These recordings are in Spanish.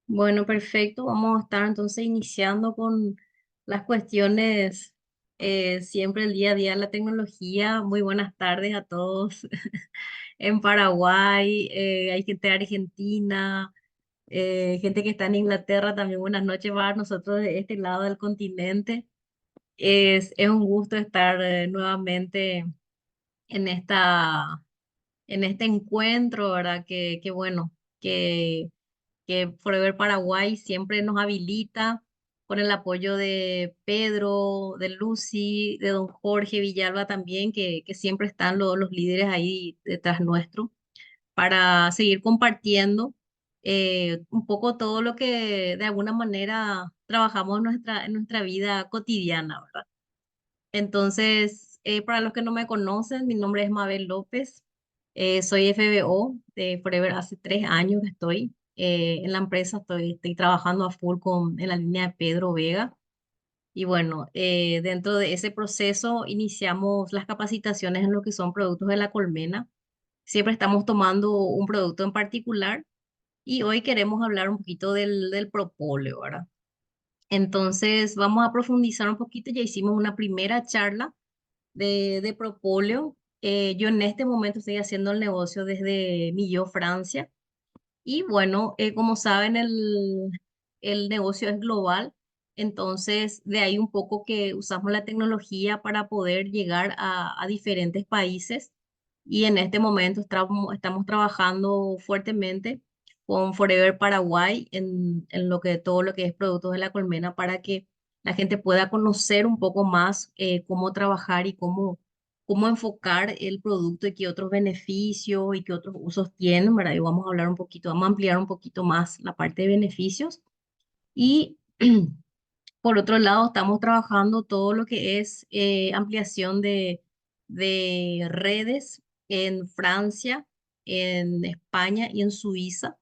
Bueno, perfecto. Vamos a estar entonces iniciando con las cuestiones, siempre el día a día de la tecnología. Muy buenas tardes a todos en Paraguay, hay gente de Argentina, gente que está en Inglaterra también. Buenas noches para nosotros de este lado del continente. Es un gusto estar nuevamente en en este encuentro, ¿verdad? Que bueno, que Forever Paraguay siempre nos habilita con el apoyo de Pedro, de Lucy, de don Jorge Villalba también, que siempre están los líderes ahí detrás nuestro, para seguir compartiendo un poco todo lo que de alguna manera trabajamos en en nuestra vida cotidiana, ¿verdad? Entonces, para los que no me conocen, mi nombre es Mabel López, soy FBO de Forever, hace 3 años que estoy en la empresa, estoy trabajando a full en la línea de Pedro Vega. Y bueno, dentro de ese proceso iniciamos las capacitaciones en lo que son productos de la colmena. Siempre estamos tomando un producto en particular y hoy queremos hablar un poquito del propóleo, ¿verdad? Entonces, vamos a profundizar un poquito. Ya hicimos una primera charla de propóleo. Yo en este momento estoy haciendo el negocio desde Millau, Francia. Y bueno, como saben, el negocio es global. Entonces, de ahí un poco que usamos la tecnología para poder llegar a diferentes países. Y en este momento estamos trabajando fuertemente con Forever Paraguay en todo lo que es productos de la colmena para que la gente pueda conocer un poco más cómo trabajar y cómo enfocar el producto y qué otros beneficios y qué otros usos tienen, ¿verdad? Y vamos a hablar un poquito, vamos a ampliar un poquito más la parte de beneficios. Y por otro lado, estamos trabajando todo lo que es ampliación de redes en Francia, en España y en Suiza.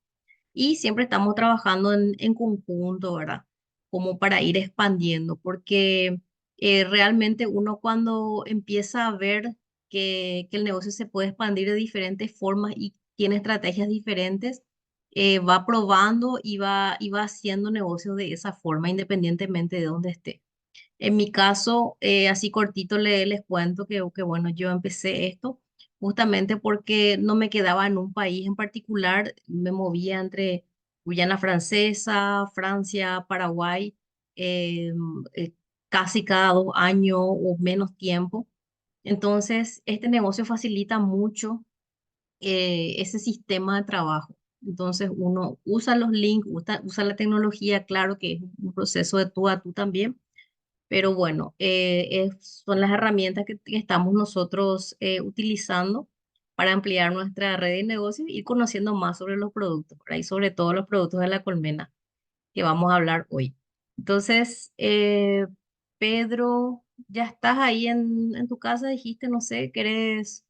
Y siempre estamos trabajando en conjunto, ¿verdad? Como para ir expandiendo, porque realmente uno cuando empieza a ver que el negocio se puede expandir de diferentes formas y tiene estrategias diferentes, va probando y va haciendo negocios de esa forma, independientemente de dónde esté. En mi caso, así cortito les cuento que, bueno, yo empecé esto justamente porque no me quedaba en un país en particular, me movía entre Guyana Francesa, Francia, Paraguay, eh, eh, casi cada 2 años o menos tiempo. Entonces, este negocio facilita mucho ese sistema de trabajo. Entonces, uno usa los links, usa la tecnología, claro que es un proceso de tú a tú también, pero bueno, son las herramientas que estamos nosotros utilizando para ampliar nuestra red de negocios y conociendo más sobre los productos, ¿verdad? Y sobre todo los productos de la colmena que vamos a hablar hoy. Entonces, Pedro, ya estás ahí en tu casa, dijiste, no sé, ¿querés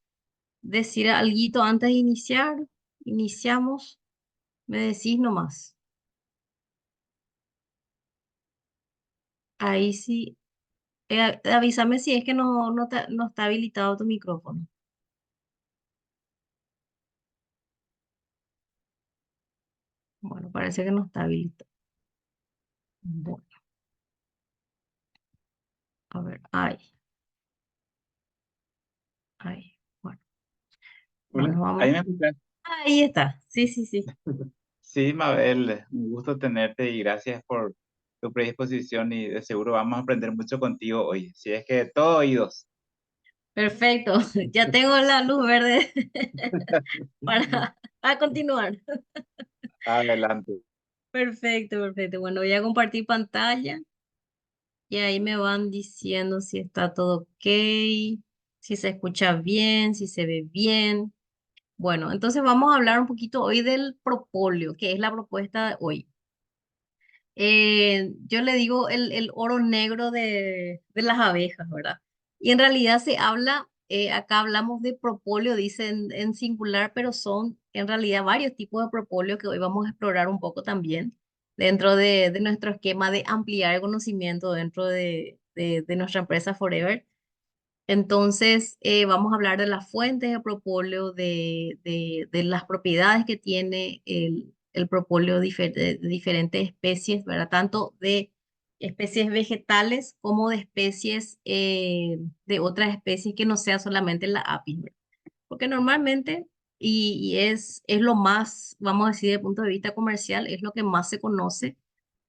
decir algo antes de iniciar? Iniciamos, me decís nomás. Ahí sí, avísame si es que no está habilitado tu micrófono. Bueno, parece que no está habilitado. Bueno, a ver, ay, bueno, Hola, bueno, ahí vamos. me escuchas. Ahí está, sí, sí, sí. Sí, Mabel, un gusto tenerte y gracias por tu predisposición y de seguro vamos a aprender mucho contigo hoy. Si es que todo oídos. Perfecto, ya tengo la luz verde para continuar. Adelante. Perfecto, perfecto. Bueno, voy a compartir pantalla y ahí me van diciendo si está todo ok, si se escucha bien, si se ve bien. Bueno, entonces vamos a hablar un poquito hoy del propóleo, que es la propuesta de hoy. Yo le digo el oro negro de las abejas, ¿verdad? Y en realidad se habla, acá hablamos de propóleo, dicen en singular, pero son en realidad varios tipos de propóleo que hoy vamos a explorar un poco también dentro de nuestro esquema de ampliar el conocimiento dentro de nuestra empresa Forever. Entonces, vamos a hablar de las fuentes de propóleo, de las propiedades que tiene el propóleo de diferentes especies, ¿verdad? Tanto de especies vegetales como de especies, de otras especies que no sea solamente la apis, ¿verdad? Porque normalmente, y es lo más, vamos a decir, desde el punto de vista comercial, es lo que más se conoce,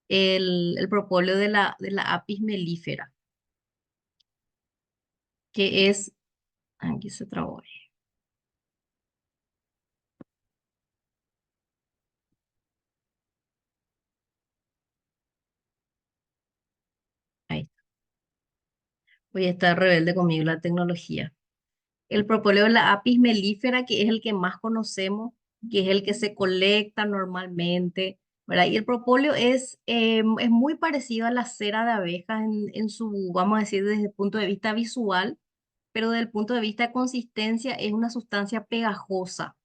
el propóleo de la apis mellifera, que es, aquí se trabó, ahí, voy a estar rebelde conmigo la tecnología. El propóleo de la apis mellifera, que es el que más conocemos, que es el que se colecta normalmente, ¿verdad? Y el propóleo es muy parecido a la cera de abejas en su, vamos a decir, desde el punto de vista visual, pero desde el punto de vista de consistencia es una sustancia pegajosa.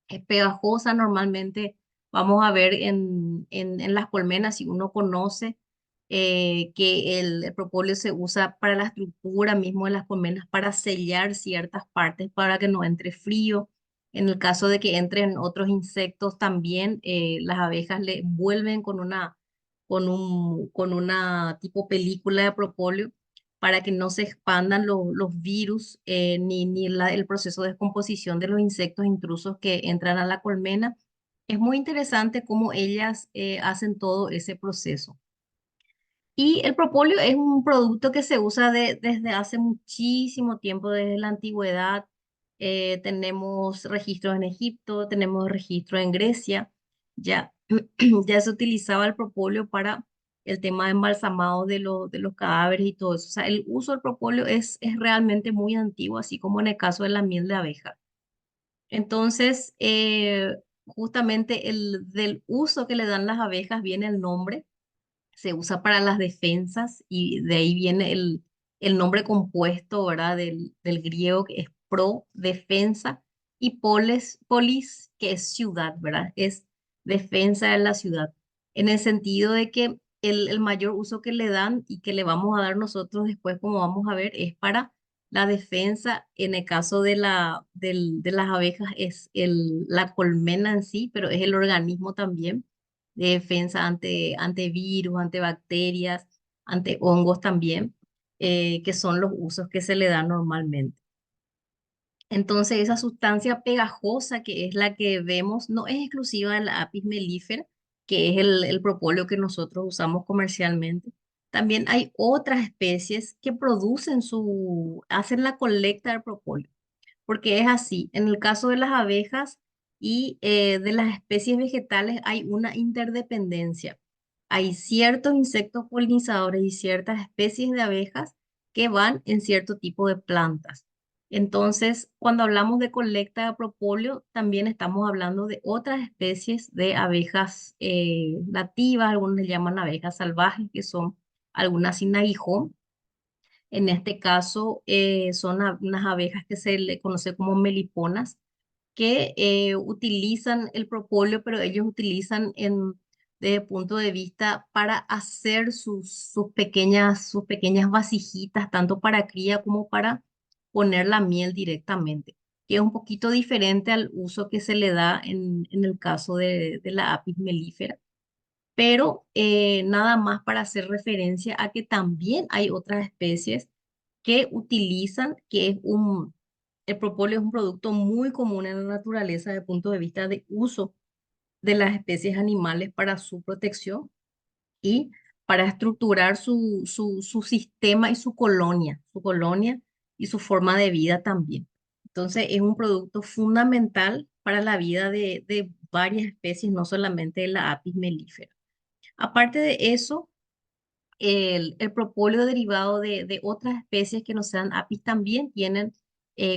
Es pegajosa normalmente, vamos a ver en las colmenas, si uno conoce que el propóleo se usa para la estructura mismo de las colmenas, para sellar ciertas partes, para que no entre frío. En el caso de que entren otros insectos también, las abejas le envuelven con una tipo película de propóleo para que no se expandan los virus, ni el proceso de descomposición de los insectos intrusos que entran a la colmena. Es muy interesante cómo ellas hacen todo ese proceso. Y el propóleo es un producto que se usa desde hace muchísimo tiempo, desde la antigüedad. Tenemos registros en Egipto, tenemos registros en Grecia. Ya, ya se utilizaba el propóleo para el tema de embalsamado de los cadáveres y todo eso. O sea, el uso del propóleo es realmente muy antiguo, así como en el caso de la miel de abeja. Entonces, justamente del uso que le dan las abejas viene el nombre. Se usa para las defensas y de ahí viene el nombre compuesto, ¿verdad? Del griego, que es pro, defensa, y polis, que es ciudad, ¿verdad? Es defensa de la ciudad, en el sentido de que el mayor uso que le dan y que le vamos a dar nosotros después, como vamos a ver, es para la defensa. En el caso de las abejas es la colmena en sí, pero es el organismo también de defensa ante virus, ante bacterias, ante hongos también, que son los usos que se le dan normalmente. Entonces, esa sustancia pegajosa que es la que vemos no es exclusiva de la Apis mellifera, que es el propóleo que nosotros usamos comercialmente. También hay otras especies que hacen la colecta del propóleo, porque es así. En el caso de las abejas y de las especies vegetales hay una interdependencia. Hay ciertos insectos polinizadores y ciertas especies de abejas que van en cierto tipo de plantas. Entonces, cuando hablamos de colecta de propóleo, también estamos hablando de otras especies de abejas nativas, algunos le llaman abejas salvajes, que son algunas sin aguijón. En este caso, son unas abejas que se le conoce como meliponas, que utilizan el propóleo, pero ellos utilizan desde el punto de vista para hacer sus pequeñas vasijitas, tanto para cría como para poner la miel directamente, que es un poquito diferente al uso que se le da en el caso de la apis mellifera, pero nada más para hacer referencia a que también hay otras especies que utilizan, el propóleo es un producto muy común en la naturaleza desde el punto de vista de uso de las especies animales para su protección y para estructurar su sistema y su colonia y su forma de vida también. Entonces es un producto fundamental para la vida de varias especies, no solamente de la apis mellifera. Aparte de eso, el propóleo derivado de otras especies que no sean apis también tienen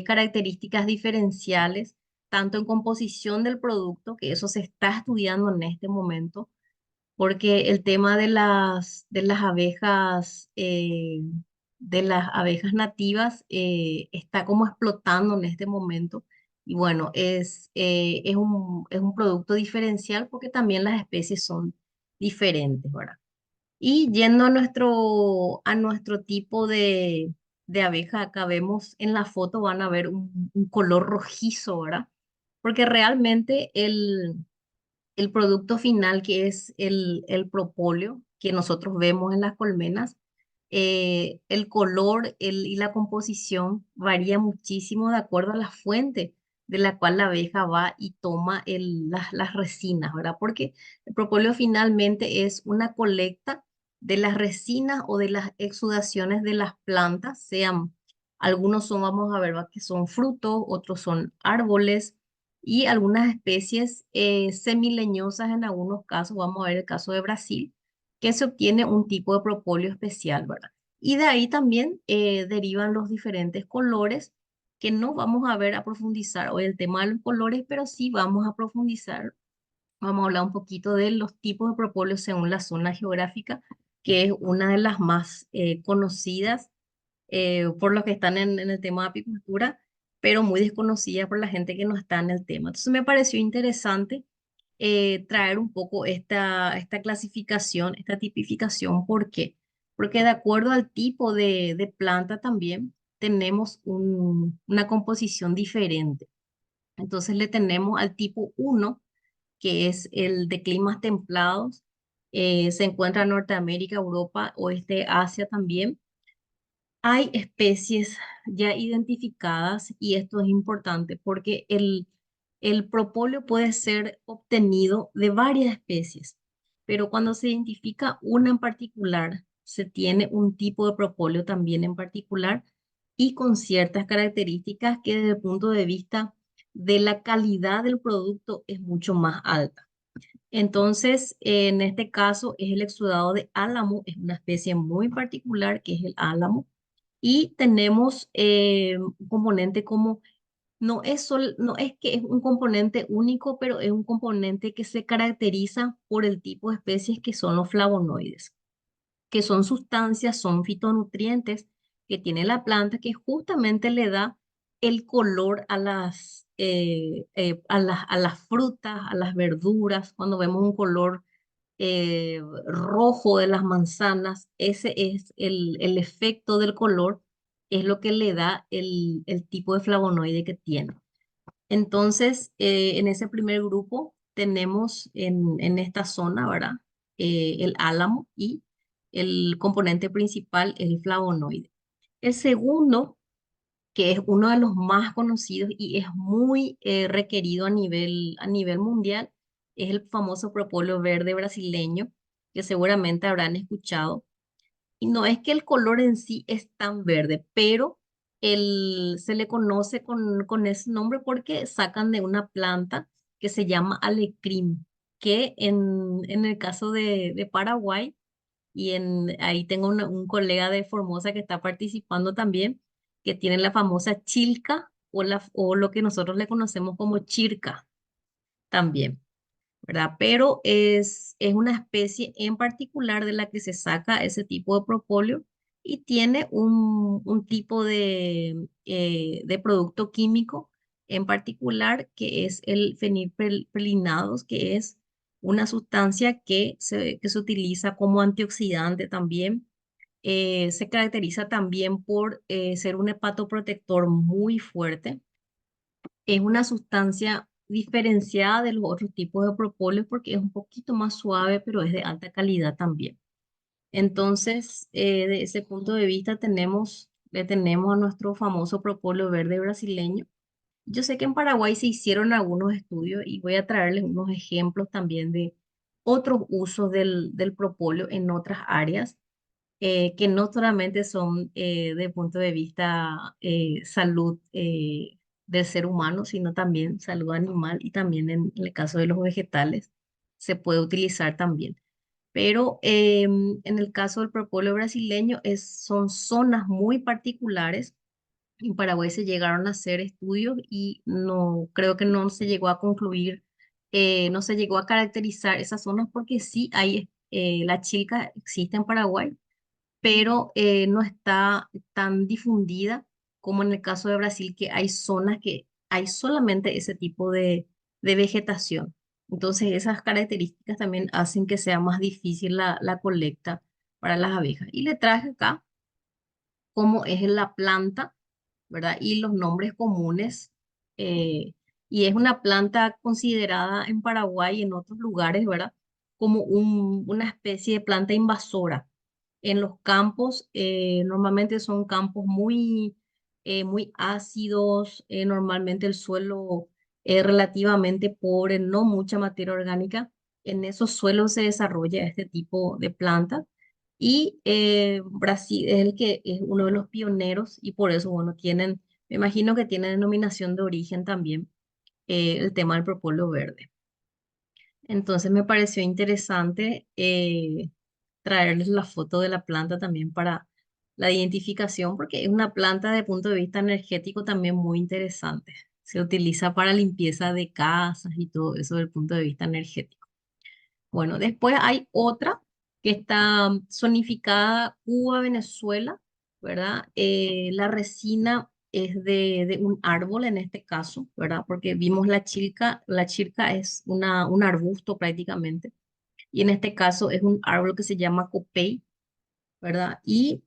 características diferenciales, tanto en composición del producto, que eso se está estudiando en este momento, porque el tema de las abejas nativas está como explotando en este momento. Y bueno, es un producto diferencial porque también las especies son diferentes, ¿verdad? Y yendo a nuestro tipo de abeja, acá vemos en la foto, van a ver un color rojizo, ¿verdad? Porque realmente el producto final, que es el propóleo que nosotros vemos en las colmenas, el color y la composición varía muchísimo de acuerdo a la fuente de la cual la abeja va y toma las resinas, ¿verdad? Porque el propóleo finalmente es una colecta de las resinas o de las exudaciones de las plantas, sean, algunos son, vamos a ver, ¿va? Que son frutos, otros son árboles y algunas especies semileñosas en algunos casos, vamos a ver el caso de Brasil, que se obtiene un tipo de propóleo especial, ¿verdad? Y de ahí también derivan los diferentes colores, que no vamos a ver a profundizar hoy el tema de los colores, pero sí vamos a profundizar, vamos a hablar un poquito de los tipos de propóleo según la zona geográfica, que es una de las más conocidas por los que están en el tema de apicultura, pero muy desconocida por la gente que no está en el tema. Entonces me pareció interesante traer un poco esta clasificación, esta tipificación. ¿Por qué? Porque de acuerdo al tipo de planta también tenemos una composición diferente. Entonces le tenemos al tipo uno, que es el de climas templados, se encuentra en Norteamérica, Europa, oeste, Asia también. Hay especies ya identificadas y esto es importante porque el propóleo puede ser obtenido de varias especies, pero cuando se identifica una en particular, se tiene un tipo de propóleo también en particular y con ciertas características que desde el punto de vista de la calidad del producto es mucho más alta. Entonces, en este caso es el exudado de álamo, es una especie muy particular que es el álamo y tenemos un componente como, no es que es un componente único, pero es un componente que se caracteriza por el tipo de especies que son los flavonoides, que son sustancias, son fitonutrientes que tiene la planta que justamente le da el color a las frutas, a las verduras. Cuando vemos un color rojo de las manzanas, ese es el efecto del color, es lo que le da el tipo de flavonoide que tiene. Entonces, en ese primer grupo tenemos en esta zona, ¿verdad? El álamo y el componente principal, el flavonoide. El segundo, que es uno de los más conocidos y es muy requerido a nivel mundial, es el famoso propóleo verde brasileño, que seguramente habrán escuchado. Y no es que el color en sí es tan verde, pero se le conoce con ese nombre porque sacan de una planta que se llama alecrim, que en el caso de Paraguay, ahí tengo un colega de Formosa que está participando también, que tiene la famosa chilca o lo que nosotros le conocemos como chirca también. ¿Verdad? Pero es una especie en particular de la que se saca ese tipo de propóleo y tiene un tipo de producto químico en particular que es el fenilprelinados, que es una sustancia que se utiliza como antioxidante también. Se caracteriza también por ser un hepatoprotector muy fuerte. Es una sustancia diferenciada de los otros tipos de propóleo porque es un poquito más suave, pero es de alta calidad también. Entonces, de ese punto de vista, le tenemos a nuestro famoso propóleo verde brasileño. Yo sé que en Paraguay se hicieron algunos estudios y voy a traerles unos ejemplos también de otros usos del propóleo en otras áreas que no solamente son de punto de vista salud del ser humano, sino también salud animal y también en el caso de los vegetales se puede utilizar también. Pero en el caso del propóleo brasileño son zonas muy particulares. En Paraguay se llegaron a hacer estudios y no creo que no se llegó a concluir, no se llegó a caracterizar esas zonas porque sí hay, la chilca existe en Paraguay, pero no está tan difundida como en el caso de Brasil, que hay zonas que hay solamente ese tipo de vegetación. Entonces, esas características también hacen que sea más difícil la colecta para las abejas. Y le traje acá cómo es la planta, ¿verdad? Y los nombres comunes. y es una planta considerada en Paraguay y en otros lugares, ¿verdad? Como una especie de planta invasora. En los campos, normalmente son campos muy ácidos, normalmente el suelo es relativamente pobre, no mucha materia orgánica. En esos suelos se desarrolla este tipo de planta y Brasil es el que es uno de los pioneros y por eso, bueno, me imagino que tiene denominación de origen también el tema del propóleo verde. Entonces me pareció interesante traerles la foto de la planta también para la identificación, porque es una planta de punto de vista energético también muy interesante. Se utiliza para limpieza de casas y todo eso desde el punto de vista energético. Bueno, después hay otra que está zonificada Cuba, Venezuela, ¿verdad? La resina es de un árbol en este caso, ¿verdad? Porque vimos la chirca es un arbusto prácticamente, y en este caso es un árbol que se llama copey, ¿verdad? Y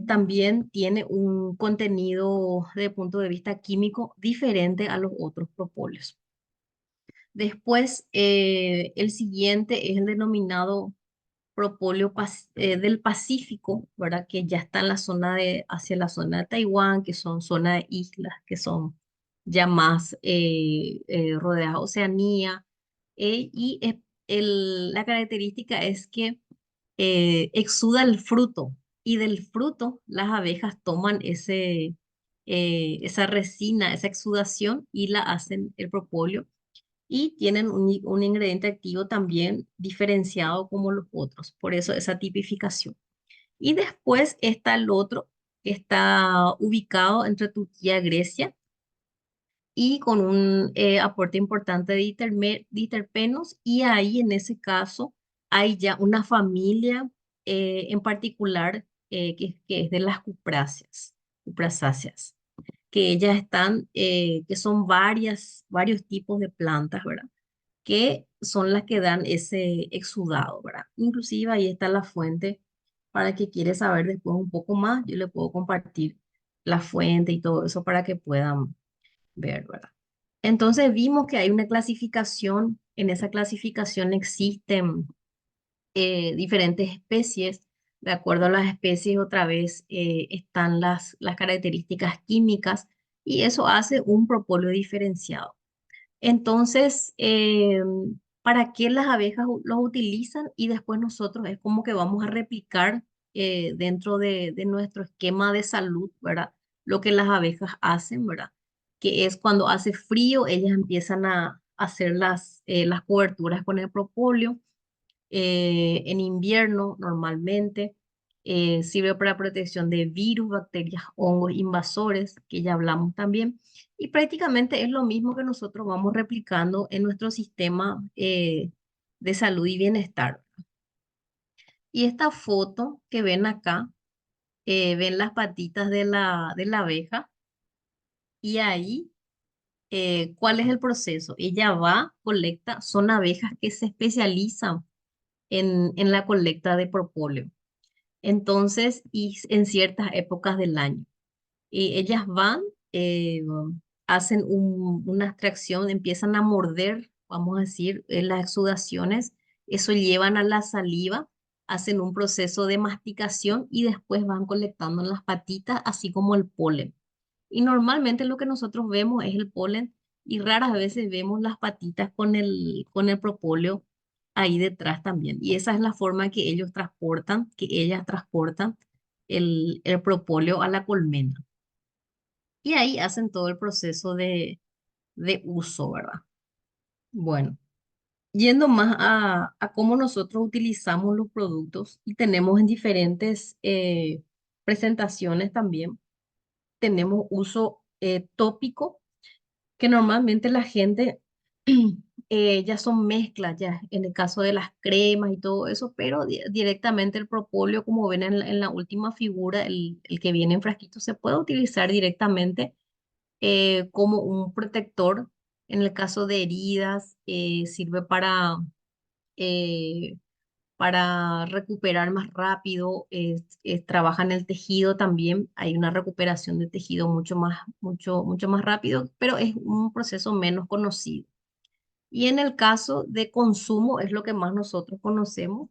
también tiene un contenido de punto de vista químico diferente a los otros propóleos. Después, el siguiente es el denominado del Pacífico, ¿verdad? Que ya está en la zona hacia la zona de Taiwán, que son zona de islas, que son ya más rodeadas de Oceanía. La característica es que exuda el fruto y del fruto las abejas toman esa resina, esa exudación y la hacen el propóleo y tienen un ingrediente activo también diferenciado como los otros, por eso esa tipificación. Y después está el otro, que está ubicado entre Turquía y Grecia y con un aporte importante de terpenos y ahí en ese caso hay ya una familia en particular que es de las cuprasáceas, que ellas que son varios tipos de plantas, ¿verdad? Que son las que dan ese exudado, ¿verdad? Inclusive ahí está la fuente para que quiere saber después un poco más, yo le puedo compartir la fuente y todo eso para que puedan ver, ¿verdad? Entonces vimos que hay una clasificación, en esa clasificación existen diferentes especies, de acuerdo a las especies otra vez están las características químicas y eso hace un propóleo diferenciado. Entonces, ¿para qué las abejas los utilizan? Y después nosotros es como que vamos a replicar dentro de nuestro esquema de salud, ¿verdad? Lo que las abejas hacen, ¿verdad? Que es cuando hace frío, ellas empiezan a hacer las coberturas con el propóleo en invierno normalmente. Sirve para protección de virus, bacterias, hongos invasores, que ya hablamos también. Y prácticamente es lo mismo que nosotros vamos replicando en nuestro sistema de salud y bienestar. Y esta foto que ven acá, ven las patitas de la abeja y ahí, ¿cuál es el proceso? Ella va, colecta, son abejas que se especializan en la colecta de propóleo. Entonces, y en ciertas épocas del año. Y ellas van, eh, hacen una extracción, empiezan a morder, vamos a decir, las exudaciones, eso llevan a la saliva, hacen un proceso de masticación y después van colectando en las patitas, así como el polen. Y normalmente lo que nosotros vemos es el polen y raras veces vemos las patitas con el propóleo ahí detrás también. Y esa es la forma que ellas transportan el propóleo a la colmena. Y ahí hacen todo el proceso de uso, ¿verdad? Bueno, yendo más a cómo nosotros utilizamos los productos y tenemos en diferentes presentaciones también, tenemos uso tópico que normalmente la gente ya son mezclas, ya en el caso de las cremas y todo eso, pero directamente el propóleo, como ven en la última figura, el que viene en frasquito, se puede utilizar directamente como un protector. En el caso de heridas, sirve eh, para recuperar más rápido, trabaja en el tejido también, hay una recuperación de tejido mucho más rápido, pero es un proceso menos conocido. Y en el caso de consumo es lo que más nosotros conocemos.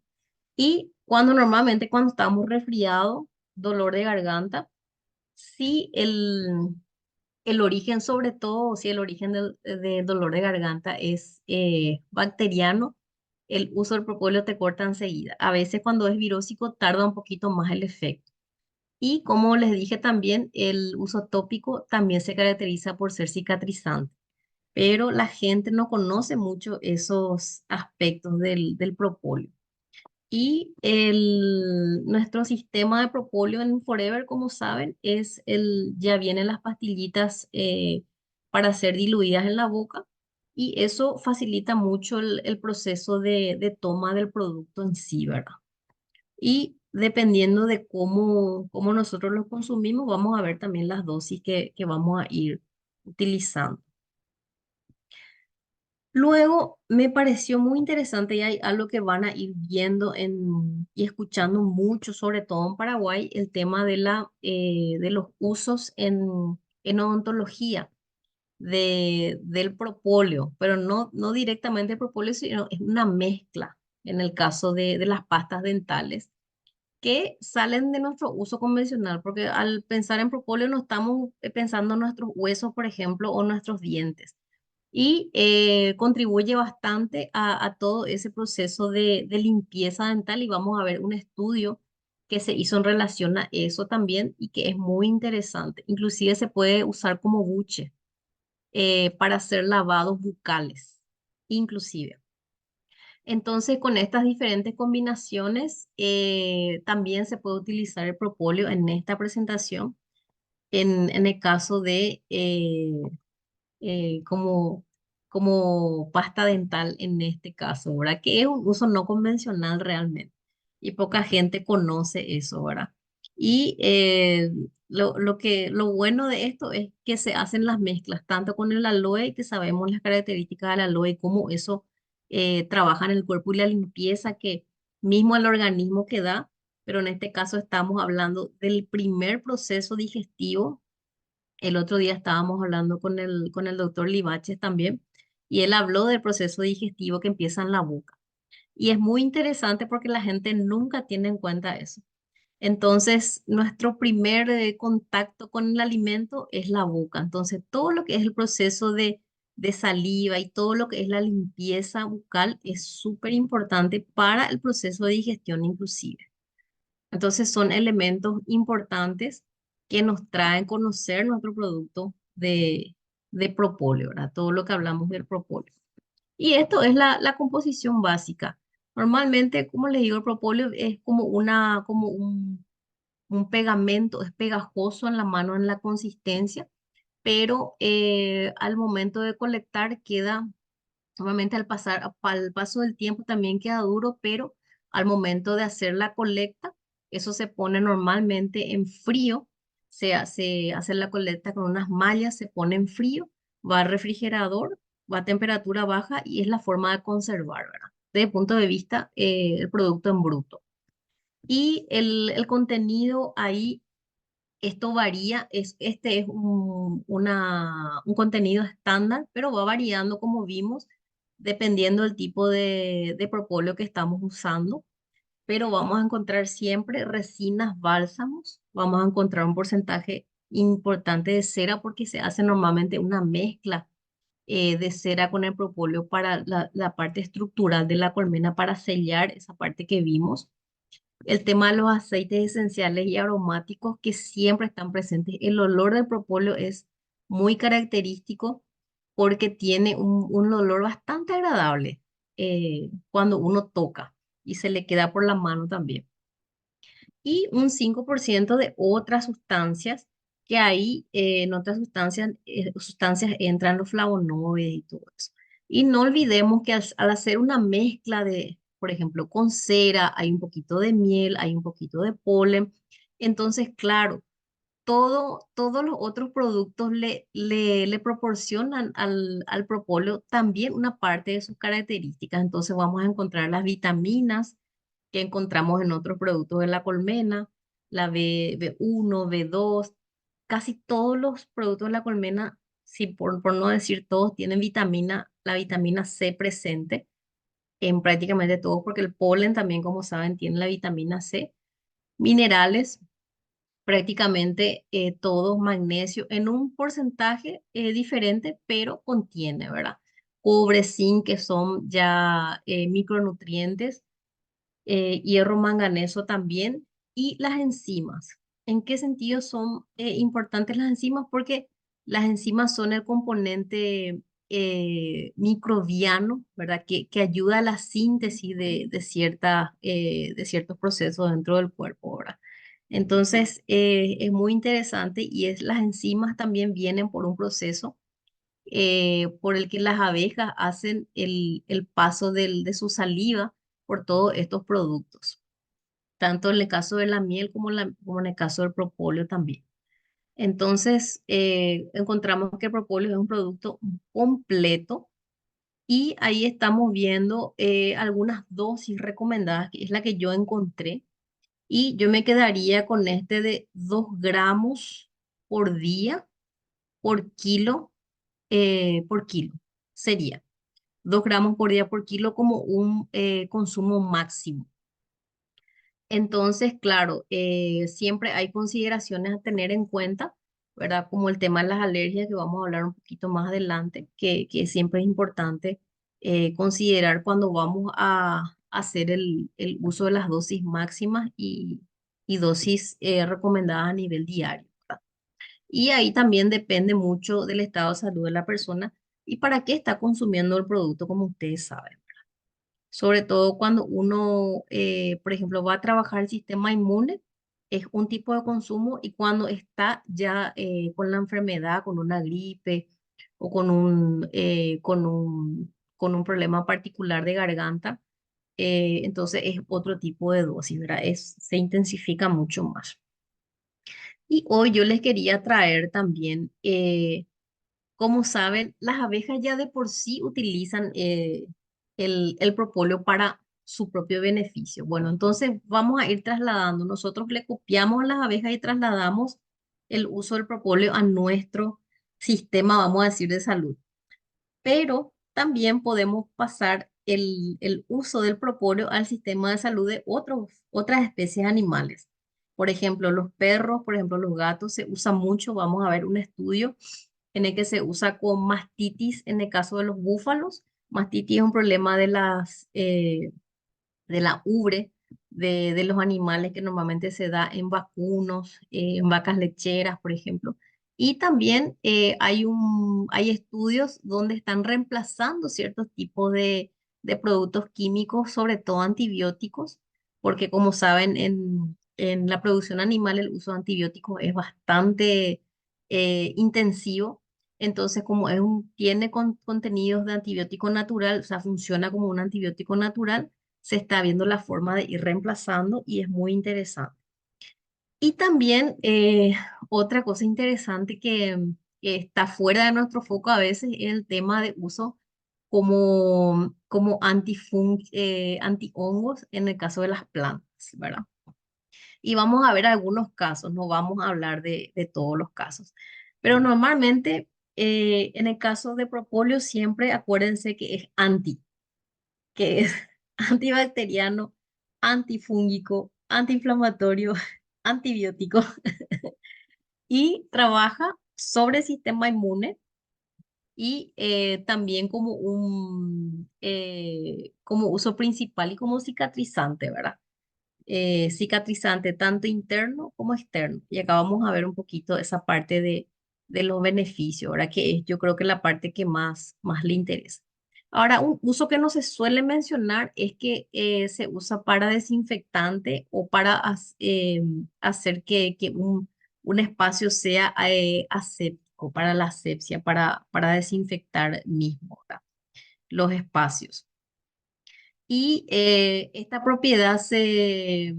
Y normalmente cuando estamos resfriados, dolor de garganta, si el origen, sobre todo, si el origen del dolor de garganta es bacteriano, el uso del propóleo te corta enseguida. A veces cuando es virósico tarda un poquito más el efecto. Y como les dije también, el uso tópico también se caracteriza por ser cicatrizante, pero la gente no conoce mucho esos aspectos del propóleo. Y nuestro sistema de propóleo en Forever, como saben, ya vienen las pastillitas para ser diluidas en la boca y eso facilita mucho el proceso de toma del producto en sí, ¿verdad? Y dependiendo de cómo nosotros lo consumimos, vamos a ver también las dosis que vamos a ir utilizando. Luego me pareció muy interesante y hay algo que van a ir viendo y escuchando mucho, sobre todo en Paraguay, el tema de los usos en odontología del propóleo, pero no directamente el propóleo, sino es una mezcla en el caso de las pastas dentales que salen de nuestro uso convencional, porque al pensar en propóleo no estamos pensando en nuestros huesos, por ejemplo, o nuestros dientes y contribuye bastante a todo ese proceso de limpieza dental y vamos a ver un estudio que se hizo en relación a eso también y que es muy interesante. Inclusive se puede usar como buche para hacer lavados bucales, inclusive. Entonces, con estas diferentes combinaciones, también se puede utilizar el propóleo en esta presentación, en el caso de como, como pasta dental en este caso, ¿verdad? Que es un uso no convencional realmente y poca gente conoce eso, ¿verdad? Y lo bueno de esto es que se hacen las mezclas, tanto con el aloe, que sabemos las características del aloe, cómo eso trabaja en el cuerpo y la limpieza que mismo al organismo que da, pero en este caso estamos hablando del primer proceso digestivo. El otro día estábamos hablando con el doctor Libaches también, y él habló del proceso digestivo que empieza en la boca. Y es muy interesante porque la gente nunca tiene en cuenta eso. Entonces, nuestro primer contacto con el alimento es la boca. Entonces, todo lo que es el proceso de saliva y todo lo que es la limpieza bucal es súper importante para el proceso de digestión inclusive. Entonces son elementos importantes que nos traen conocer nuestro producto de propóleo, ¿verdad? Todo lo que hablamos del propóleo. Y esto es la composición básica. Normalmente, como les digo, el propóleo es como un pegamento, es pegajoso en la mano en la consistencia, pero al momento de colectar queda. Normalmente al paso del tiempo también queda duro, pero al momento de hacer la colecta, eso se pone normalmente en frío, hace la colecta con unas mallas, se pone en frío, va al refrigerador, va a temperatura baja y es la forma de conservar, ¿verdad? Desde el punto de vista el producto en bruto. Y el contenido ahí, esto varía, este es un contenido estándar, pero va variando como vimos, dependiendo del tipo de propóleo que estamos usando. Pero vamos a encontrar siempre resinas, bálsamos, vamos a encontrar un porcentaje importante de cera porque se hace normalmente una mezcla de cera con el propóleo para la parte estructural de la colmena para sellar esa parte que vimos. El tema de los aceites esenciales y aromáticos que siempre están presentes. El olor del propóleo es muy característico porque tiene un olor bastante agradable cuando uno toca y se le queda por la mano también. Y un 5% de otras sustancias que ahí en otras sustancias entran los flavonoides y todo eso. Y no olvidemos que al hacer una mezcla de, por ejemplo, con cera, hay un poquito de miel, hay un poquito de polen. Entonces, claro, todos los otros productos le proporcionan al propóleo también una parte de sus características. Entonces vamos a encontrar las vitaminas que encontramos en otros productos de la colmena, la B1, B2, casi todos los productos de la colmena, si por no decir todos, tienen la vitamina C presente en prácticamente todos, porque el polen también, como saben, tiene la vitamina C, minerales, prácticamente todos magnesio en un porcentaje diferente, pero contiene, ¿verdad? Cobre, zinc, que son ya micronutrientes, hierro, manganeso también, y las enzimas. ¿En qué sentido son importantes las enzimas? Porque las enzimas son el componente microbiano, ¿verdad? Que ayuda a la síntesis de ciertos procesos dentro del cuerpo, ¿verdad? Entonces, es muy interesante y las enzimas también vienen por un proceso por el que las abejas hacen el paso de su saliva por todos estos productos, tanto en el caso de la miel como en el caso del propóleo también. Entonces, encontramos que el propóleo es un producto completo y ahí estamos viendo algunas dosis recomendadas, que es la que yo encontré, y yo me quedaría con este de 2 gramos por día por kilo. Sería 2 gramos por día por kilo como un consumo máximo. Entonces, claro, siempre hay consideraciones a tener en cuenta, ¿verdad? Como el tema de las alergias, que vamos a hablar un poquito más adelante, que siempre es importante considerar cuando vamos a hacer el uso de las dosis máximas y dosis recomendadas a nivel diario, ¿verdad? Y ahí también depende mucho del estado de salud de la persona y para qué está consumiendo el producto, como ustedes saben. Sobre todo cuando uno, por ejemplo, va a trabajar el sistema inmune, es un tipo de consumo, y cuando está ya con la enfermedad, con una gripe o con un problema particular de garganta, entonces es otro tipo de dosis, ¿verdad? Se intensifica mucho más. Y hoy yo les quería traer también como saben, las abejas ya de por sí utilizan el propóleo para su propio beneficio. Bueno, entonces vamos a ir trasladando. Nosotros le copiamos a las abejas y trasladamos el uso del propóleo a nuestro sistema, vamos a decir, de salud. Pero también podemos pasar el uso del propóleo al sistema de salud de otras especies animales. Por ejemplo, los perros, por ejemplo, los gatos se usa mucho. Vamos a ver un estudio en el que se usa con mastitis en el caso de los búfalos. Mastitis es un problema de la ubre de los animales que normalmente se da en vacunos, en vacas lecheras, por ejemplo. Y también hay estudios donde están reemplazando ciertos tipos de productos químicos, sobre todo antibióticos, porque como saben, en la producción animal el uso de antibióticos es bastante intensivo. Entonces, como tiene contenidos de antibiótico natural, o sea, funciona como un antibiótico natural, se está viendo la forma de ir reemplazando y es muy interesante. Y también otra cosa interesante que está fuera de nuestro foco a veces es el tema de uso como antihongos en el caso de las plantas, ¿verdad? Y vamos a ver algunos casos, no vamos a hablar de todos los casos, pero normalmente en el caso de propóleo siempre acuérdense que es que es antibacteriano, antifúngico, antiinflamatorio, antibiótico y trabaja sobre el sistema inmune y también como uso principal y como cicatrizante, ¿verdad? Cicatrizante tanto interno como externo. Y acá vamos a ver un poquito esa parte de los beneficios, ahora que es yo creo que la parte que más le interesa. Ahora, un uso que no se suele mencionar es que se usa para desinfectante o para hacer que un espacio sea aséptico para la asepsia, para desinfectar mismo, ¿verdad? Los espacios. Y esta propiedad se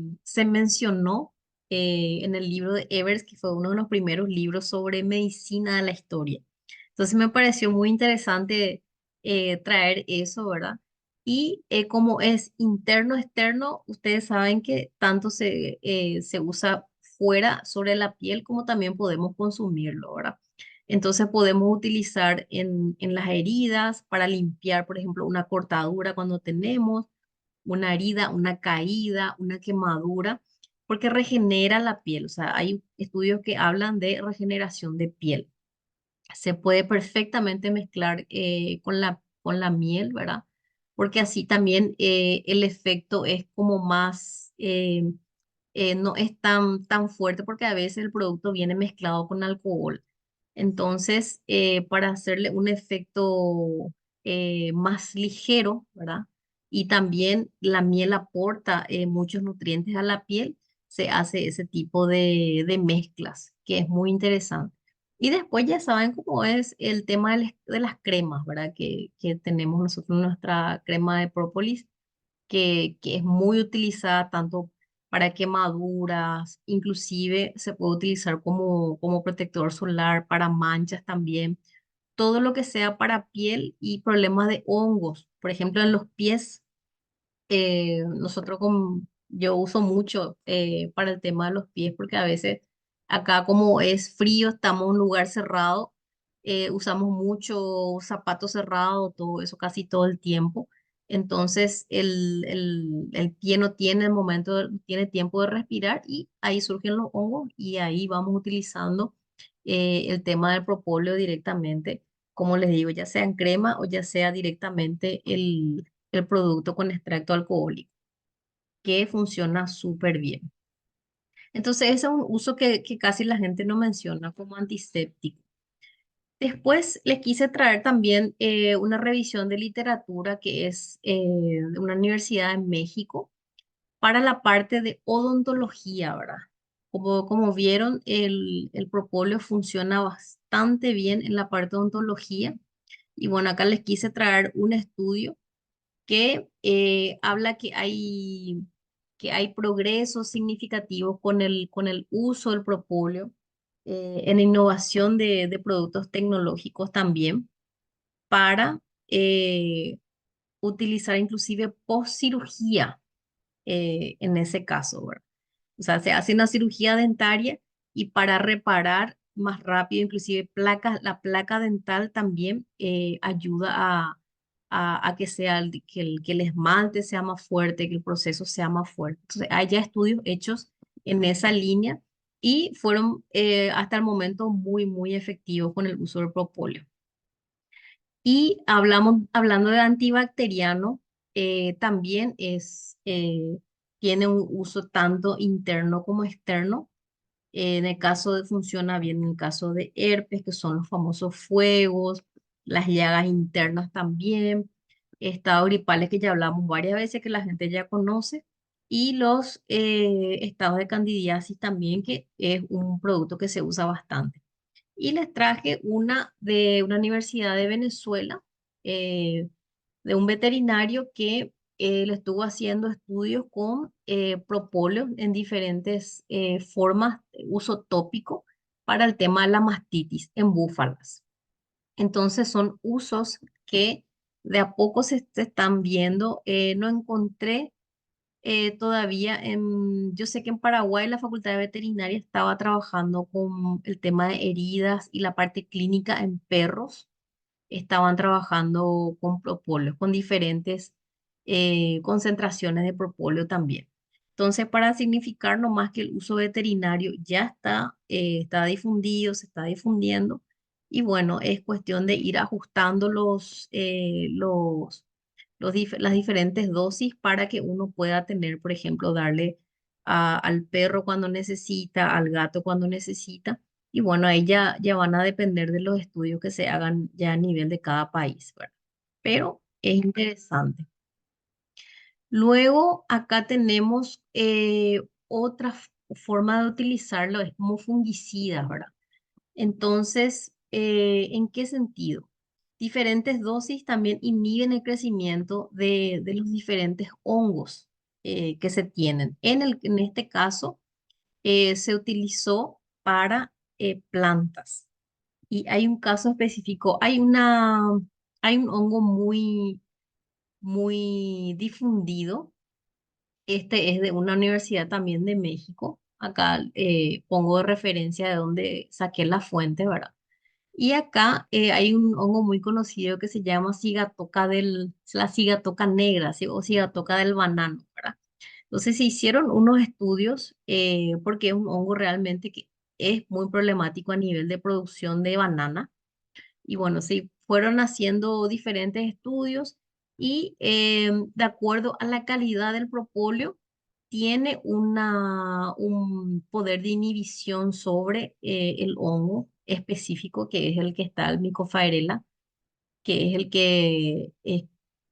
mencionó en el libro de Evers, que fue uno de los primeros libros sobre medicina de la historia. Entonces me pareció muy interesante traer eso, ¿verdad? Y como es interno-externo, ustedes saben que tanto se usa fuera sobre la piel como también podemos consumirlo, ¿verdad? Entonces podemos utilizar en las heridas para limpiar, por ejemplo, una cortadura cuando tenemos una herida, una caída, una quemadura, porque regenera la piel. O sea, hay estudios que hablan de regeneración de piel. Se puede perfectamente mezclar con la miel, ¿verdad? Porque así también el efecto es como más, no es tan fuerte porque a veces el producto viene mezclado con alcohol. Entonces, para hacerle un efecto más ligero, ¿verdad? Y también la miel aporta muchos nutrientes a la piel, se hace ese tipo de mezclas, que es muy interesante. Y después ya saben cómo es el tema de las cremas, ¿verdad? Que tenemos nosotros nuestra crema de própolis que es muy utilizada tanto para quemaduras, inclusive se puede utilizar como protector solar para manchas también, todo lo que sea para piel y problemas de hongos, por ejemplo, en los pies yo uso mucho para el tema de los pies porque a veces acá como es frío, estamos en un lugar cerrado, usamos mucho zapatos cerrados, todo eso casi todo el tiempo. Entonces el pie no tiene el momento, tiene tiempo de respirar y ahí surgen los hongos y ahí vamos utilizando el tema del propóleo directamente, como les digo, ya sea en crema o ya sea directamente el producto con extracto alcohólico, que funciona súper bien. Entonces, ese es un uso que casi la gente no menciona como antiséptico. Después les quise traer también una revisión de literatura que es de una universidad en México para la parte de odontología, ¿verdad? Como vieron, el propóleo funciona bastante bien en la parte de odontología. Y bueno, acá les quise traer un estudio que habla que hay progresos significativos con el uso del propóleo en innovación de productos tecnológicos también para utilizar inclusive post cirugía en ese caso, ¿verdad? O sea, se hace una cirugía dentaria y para reparar más rápido, inclusive la placa dental también ayuda a que que el esmalte sea más fuerte, que el proceso sea más fuerte. Entonces, hay ya estudios hechos en esa línea y fueron hasta el momento muy efectivos con el uso del propóleo. Y hablando de antibacteriano, también tiene un uso tanto interno como externo. En el caso funciona bien en el caso de herpes, que son los famosos fuegos, las llagas internas también, estados gripales que ya hablamos varias veces, que la gente ya conoce, y los estados de candidiasis también, que es un producto que se usa bastante. Y les traje una de una universidad de Venezuela, eh, de un veterinario que le estuvo haciendo estudios con propóleo en diferentes formas de uso tópico para el tema de la mastitis en búfalas. Entonces son usos que de a poco se están viendo. No encontré todavía yo sé que en Paraguay la Facultad de Veterinaria estaba trabajando con el tema de heridas y la parte clínica en perros. Estaban trabajando con propóleo, con diferentes concentraciones de propóleo también. Entonces, para significar nomás que el uso veterinario ya está difundido, se está difundiendo, y bueno, es cuestión de ir ajustando las diferentes dosis para que uno pueda tener, por ejemplo, darle al perro cuando necesita, al gato cuando necesita. Y bueno, ahí ya van a depender de los estudios que se hagan ya a nivel de cada país, ¿verdad? Pero es interesante. Luego, acá tenemos otra forma de utilizarlo, es como fungicida, ¿verdad? Entonces, ¿en qué sentido? Diferentes dosis también inhiben el crecimiento de los diferentes hongos que se tienen. En este caso, se utilizó para plantas. Y hay un caso específico, hay un hongo muy difundido. Este es de una universidad también de México. Acá pongo de referencia de donde saqué la fuente, ¿verdad? Y acá hay un hongo muy conocido que se llama la cigatoca negra, ¿sí? O cigatoca del banano, ¿verdad? Entonces se hicieron unos estudios porque es un hongo realmente que es muy problemático a nivel de producción de banana. Y bueno, sí, fueron haciendo diferentes estudios y de acuerdo a la calidad del propóleo, tiene un poder de inhibición sobre el hongo específico, que es el que está, el Mycophaerella, que es el que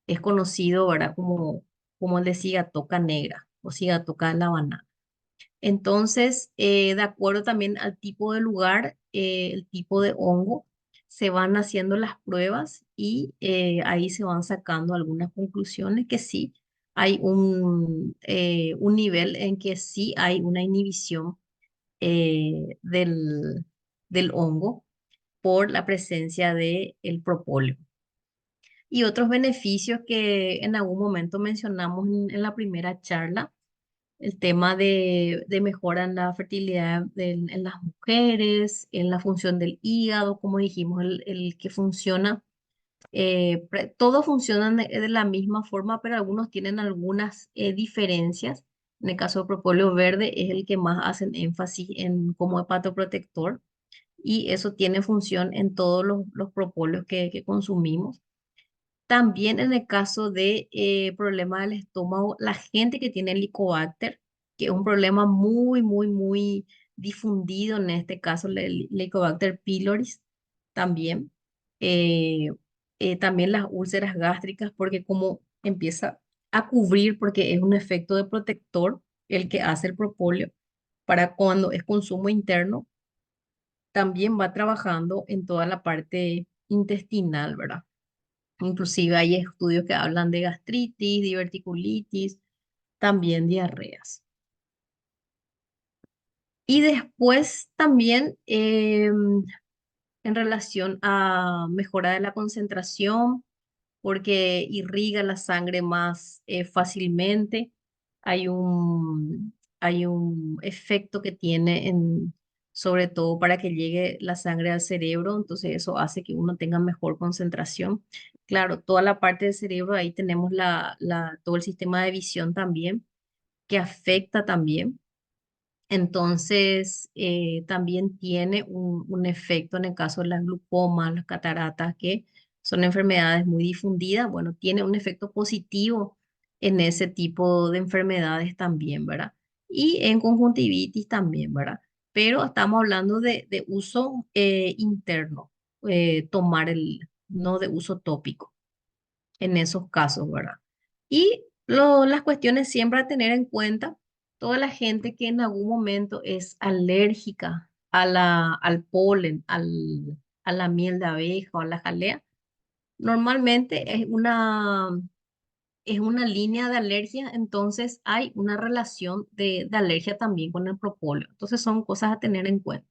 es conocido, ¿verdad? Como el de cigatoca negra o cigatoca de la banana. Entonces, de acuerdo también al tipo de lugar, el tipo de hongo, se van haciendo las pruebas y ahí se van sacando algunas conclusiones que sí hay un nivel en que sí hay una inhibición del hongo por la presencia del propóleo. Y otros beneficios que en algún momento mencionamos en la primera charla, el tema de mejora en la fertilidad en las mujeres, en la función del hígado, como dijimos, el que funciona, todos funcionan de la misma forma, pero algunos tienen algunas diferencias. En el caso del propóleo verde es el que más hacen énfasis en como hepatoprotector y eso tiene función en todos los propóleos que consumimos. También en el caso de problemas del estómago, la gente que tiene Helicobacter, que es un problema muy difundido, en este caso el Helicobacter pylori, también, eh, también las úlceras gástricas, porque como empieza a cubrir, porque es un efecto de protector el que hace el propóleo para cuando es consumo interno, también va trabajando en toda la parte intestinal, ¿verdad? Inclusive hay estudios que hablan de gastritis, diverticulitis, también diarreas. Y después también en relación a mejora de la concentración, porque irriga la sangre más fácilmente. Hay hay un efecto que tiene sobre todo para que llegue la sangre al cerebro, entonces eso hace que uno tenga mejor concentración. Claro, toda la parte del cerebro, ahí tenemos todo el sistema de visión también, que afecta también. Entonces, también tiene un efecto en el caso de las glucomas, las cataratas, que son enfermedades muy difundidas. Bueno, tiene un efecto positivo en ese tipo de enfermedades también, ¿verdad? Y en conjuntivitis también, ¿verdad? Pero estamos hablando de uso interno, no de uso tópico en esos casos, ¿verdad? Y las cuestiones siempre a tener en cuenta, toda la gente que en algún momento es alérgica al polen, a la miel de abeja o a la jalea, normalmente es una línea de alergia, entonces hay una relación de alergia también con el propóleo. Entonces son cosas a tener en cuenta.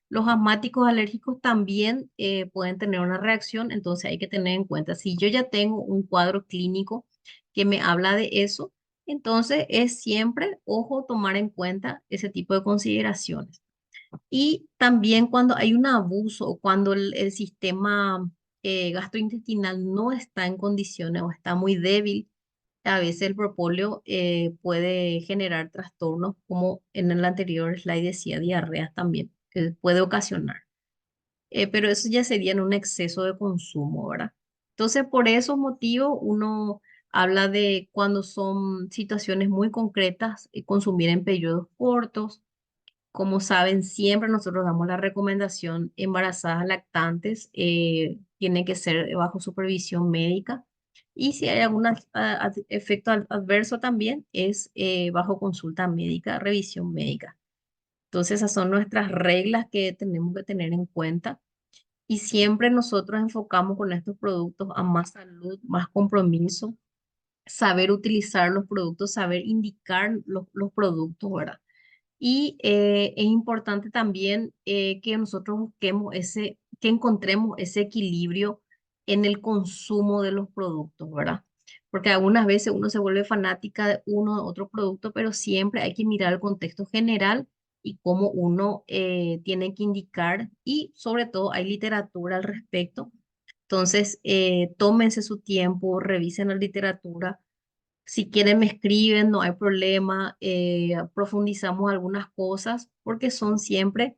Los asmáticos alérgicos también pueden tener una reacción, entonces hay que tener en cuenta, si yo ya tengo un cuadro clínico que me habla de eso, entonces es siempre, ojo, tomar en cuenta ese tipo de consideraciones. Y también cuando hay un abuso o cuando el sistema gastrointestinal no está en condiciones o está muy débil, a veces el propóleo puede generar trastornos, como en el anterior slide decía, diarreas también, que puede ocasionar. Pero eso ya sería en un exceso de consumo, ¿verdad? Entonces, por esos motivos, uno habla de cuando son situaciones muy concretas, consumir en periodos cortos. Como saben, siempre nosotros damos la recomendación, embarazadas lactantes, tiene que ser bajo supervisión médica. Y si hay algún efecto adverso también, es bajo consulta médica, revisión médica. Entonces, esas son nuestras reglas que tenemos que tener en cuenta. Y siempre nosotros enfocamos con estos productos a más salud, más compromiso, saber utilizar los productos, saber indicar los productos, ¿verdad? Y es importante también que nosotros que encontremos ese equilibrio en el consumo de los productos, ¿verdad? porque algunas veces uno se vuelve fanática de uno o otro producto, pero siempre hay que mirar el contexto general y cómo uno tiene que indicar y sobre todo hay literatura al respecto. Entonces, tómense su tiempo, revisen la literatura. Si quieren me escriben, no hay problema, profundizamos algunas cosas porque son siempre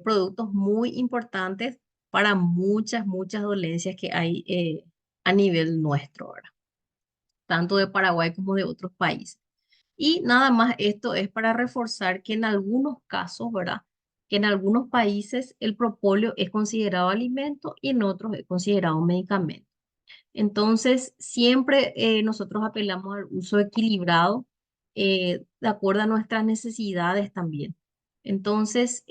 productos muy importantes para muchas dolencias que hay a nivel nuestro, ¿verdad? Tanto de Paraguay como de otros países. Y nada más, esto es para reforzar que en algunos casos, ¿verdad? Que en algunos países el propóleo es considerado alimento y en otros es considerado medicamento. Entonces, siempre nosotros apelamos al uso equilibrado de acuerdo a nuestras necesidades también. Entonces,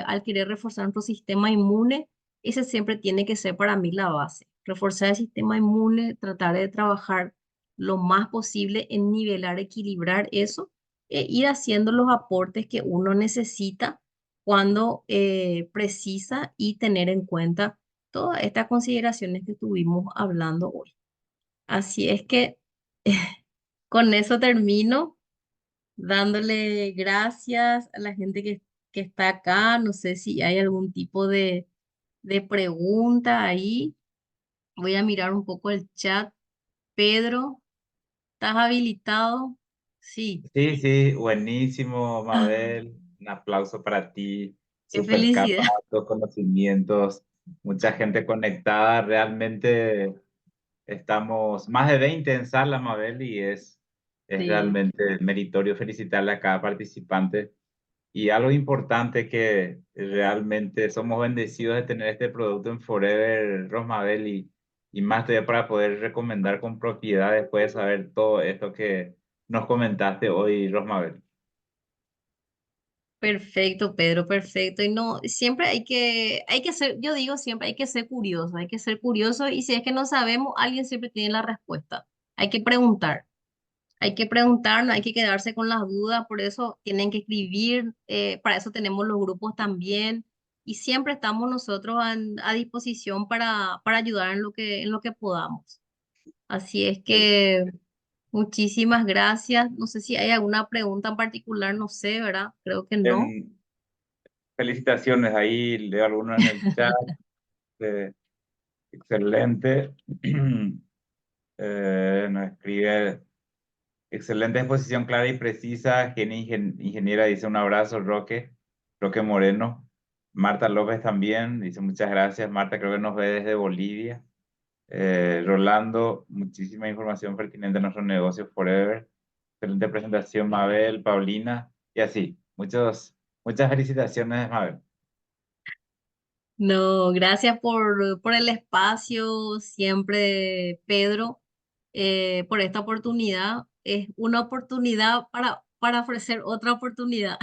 al querer reforzar nuestro sistema inmune, ese siempre tiene que ser para mí la base. Reforzar el sistema inmune, tratar de trabajar lo más posible en nivelar, equilibrar eso, ir haciendo los aportes que uno necesita cuando precisa y tener en cuenta todas estas consideraciones que estuvimos hablando hoy. Así es que con eso termino dándole gracias a la gente que está acá. No sé si hay algún tipo de pregunta ahí. Voy a mirar un poco el chat. Pedro, ¿estás habilitado? Sí. Sí, sí, buenísimo, Ah, Mabel. Un aplauso para ti. qué Súper felicidad. capa, altos conocimientos, mucha gente conectada. Realmente estamos más de 20 en sala, Mabel, y es Sí. realmente meritorio felicitarle a cada participante. Y algo importante que realmente somos bendecidos de tener este producto en Forever, Rosmabel, y más todavía para poder recomendar con propiedad después de saber todo esto que nos comentaste hoy, Rosmabel. Perfecto, Pedro, perfecto. Y no, siempre hay que ser, yo digo siempre hay que ser curioso y si es que no sabemos, alguien siempre tiene la respuesta. Hay que preguntar, no hay que quedarse con las dudas, por eso tienen que escribir, para eso tenemos los grupos también y siempre estamos nosotros a disposición para ayudar en lo que podamos. Así es Sí. que muchísimas gracias. No sé si hay alguna pregunta en particular, no sé, ¿verdad? Creo que no. Em, Felicitaciones, ahí leo algunos en el chat. eh, Excelente. Nos escribe, excelente exposición clara y precisa. Genia ingeniera dice un abrazo, Roque. Roque Moreno. Marta López también dice muchas gracias. Marta creo que nos ve desde Bolivia. Rolando, muchísima información pertinente a nuestro negocio Forever. Excelente presentación, Mabel, Paulina, y así. Muchas felicitaciones, Mabel. No, gracias por el espacio, siempre, Pedro, por esta oportunidad. Es una oportunidad para ofrecer otra oportunidad.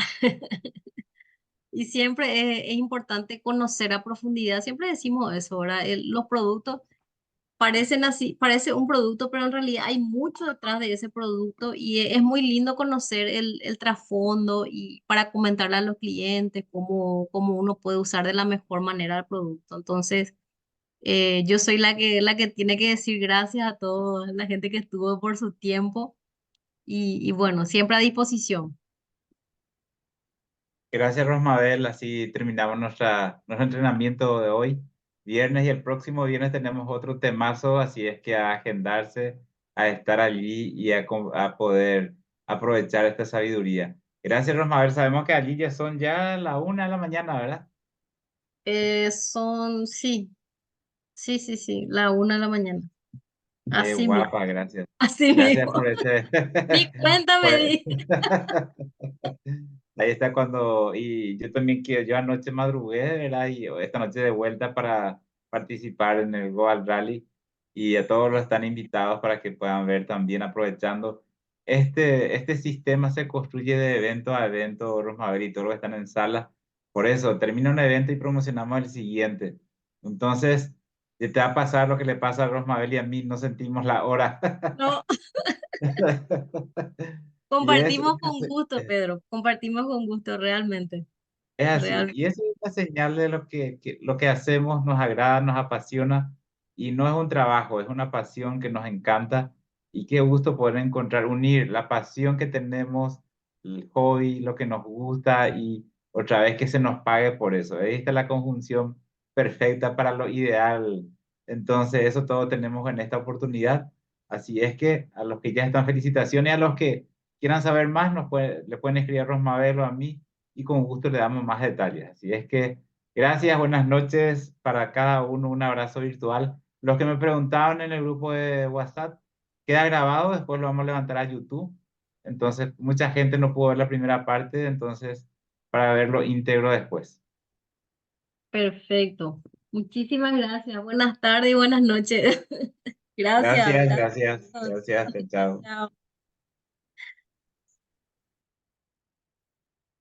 Y siempre es importante conocer a profundidad. Siempre decimos eso, ¿verdad? Los productos parecen así, parece un producto, pero en realidad hay mucho detrás de ese producto y es muy lindo conocer el trasfondo y para comentarle a los clientes cómo uno puede usar de la mejor manera el producto. Entonces, yo soy la que tiene que decir gracias a toda la gente que estuvo por su tiempo y bueno, siempre a disposición. Gracias, Rosmabel. Así terminamos nuestro entrenamiento de hoy, viernes, y el próximo viernes tenemos otro temazo, así es que a agendarse, a estar allí y a poder aprovechar esta sabiduría. Gracias, Rosmabel. Sabemos que allí ya son ya la 1 de la mañana, ¿verdad? Sí, sí, la 1 de la mañana. Qué Así mismo, guapa, gracias. así Gracias mismo. por ese. Ni cuenta por me e- di. Ahí está cuando. Y yo también quiero. Yo anoche madrugué, ¿verdad? Y esta noche de vuelta para participar en el Goal Rally. Y a todos los están invitados para que puedan ver también, aprovechando. Este sistema se construye de evento a evento, Rosmaber, y todos los que están en sala. Por eso, termina un evento y promocionamos el siguiente. Entonces. Te va a pasar lo que le pasa a Rosmabel y a mí, no sentimos la hora. No, Y compartimos con gusto, Pedro. Compartimos con gusto, realmente. es así. Realmente. Y eso es una señal de lo que hacemos, nos agrada, nos apasiona. Y no es un trabajo, es una pasión que nos encanta. Y qué gusto poder encontrar, unir la pasión que tenemos, el hobby, lo que nos gusta y otra vez que se nos pague por eso. Ahí está la conjunción perfecta para lo ideal. Entonces, eso todo tenemos en esta oportunidad. Así es que a los que ya están, felicitaciones, a los que quieran saber más, le pueden escribir a Rosmabel o a mí y con gusto le damos más detalles. Así es que gracias, buenas noches para cada uno, un abrazo virtual. Los que me preguntaban en el grupo de WhatsApp, queda grabado, después lo vamos a levantar a YouTube. Entonces, mucha gente no pudo ver la primera parte, entonces, para verlo íntegro después. Perfecto. Muchísimas gracias. Buenas tardes y buenas noches. Gracias, Gracias, gracias. gracias, gracias, chao. Chao.